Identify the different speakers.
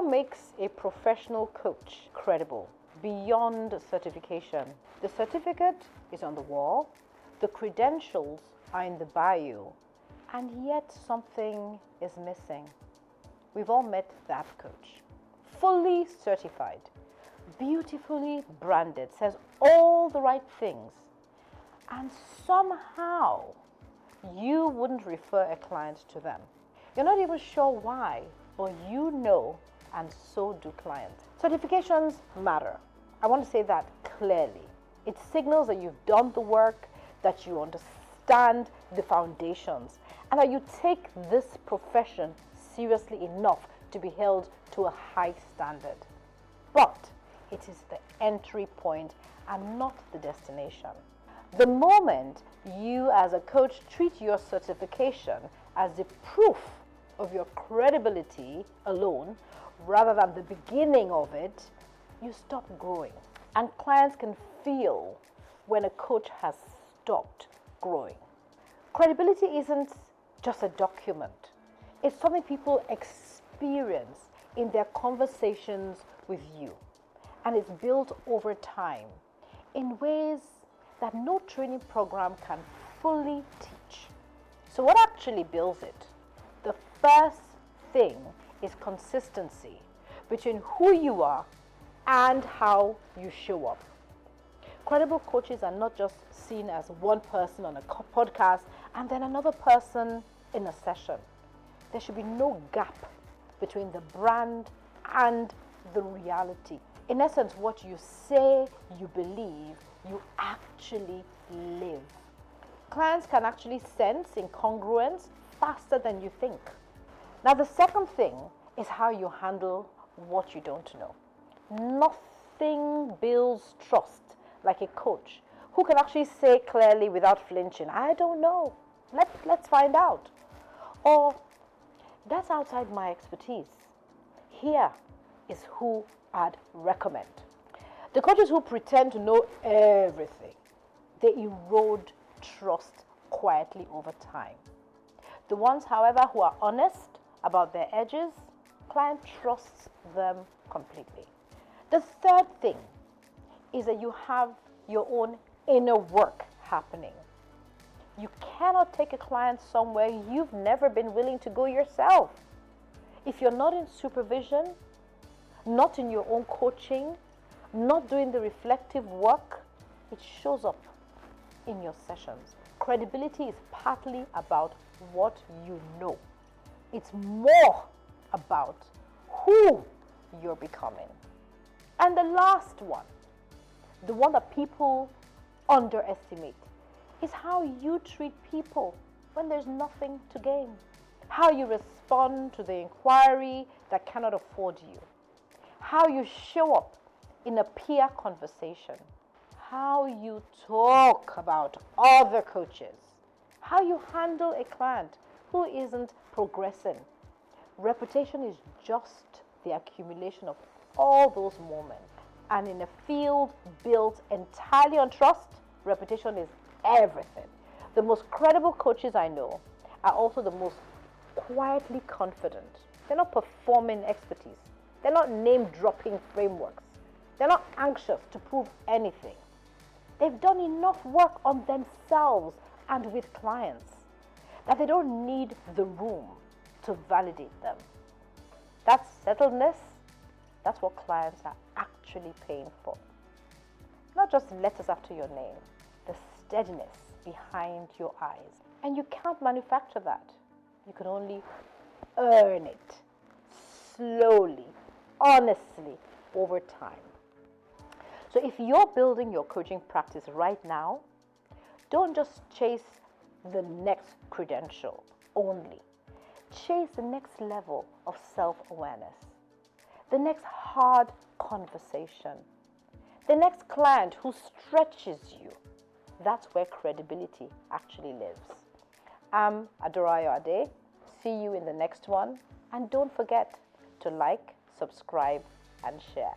Speaker 1: makes a professional coach credible beyond certification? The certificate is on the wall, the credentials are in the bio, and yet something is missing. We've all met that coach. Fully certified, beautifully branded, says all the right things, and somehow you wouldn't refer a client to them. You're not even sure why, but you know, and so do clients. Certifications matter. I want to say that clearly. It signals that you've done the work, that you understand the foundations, and that you take this profession seriously enough to be held to a high standard. But it is the entry point and not the destination. The moment you as a coach treat your certification as the proof of your credibility alone, rather than the beginning of it, you stop growing. And clients can feel when a coach has stopped growing. Credibility isn't just a document. It's something people experience in their conversations with you. And it's built over time in ways that no training program can fully teach. So what actually builds it? The first thing is consistency between who you are and how you show up. Credible coaches are not just seen as one person on a podcast and then another person in a session. There should be no gap between the brand and the reality. In essence, what you say you believe, you actually live. Clients can actually sense incongruence faster than you think. Now, the second thing is how you handle what you don't know. Nothing builds trust like a coach who can actually say clearly without flinching, I don't know, let's find out. Or, that's outside my expertise. Here is who I'd recommend. The coaches who pretend to know everything, they erode trust quietly over time. The ones, however, who are honest about their edges, client trusts them completely. The third thing is that you have your own inner work happening. You cannot take a client somewhere you've never been willing to go yourself. If you're not in supervision, not in your own coaching, not doing the reflective work, it shows up in your sessions. Credibility is partly about what you know. It's more about who you're becoming. And the last one, the one that people underestimate, is how you treat people when there's nothing to gain. How you respond to the inquiry that cannot afford you. How you show up in a peer conversation. How you talk about other coaches. How you handle a client who isn't progressing. Reputation is just the accumulation of all those moments. And in a field built entirely on trust, reputation is everything. The most credible coaches I know are also the most quietly confident. They're not performing expertise. They're not name-dropping frameworks. They're not anxious to prove anything. They've done enough work on themselves and with clients that they don't need the room to validate them. That settledness, that's what clients are actually paying for. Not just letters after your name, the steadiness behind your eyes. And you can't manufacture that. You can only earn it slowly, honestly, over time. So if you're building your coaching practice right now, don't just chase the next credential only. Chase the next level of self-awareness, the next hard conversation, the next client who stretches you. That's where credibility actually lives. I'm Adaora Ayoade. See you in the next one. And don't forget to like, subscribe, and share.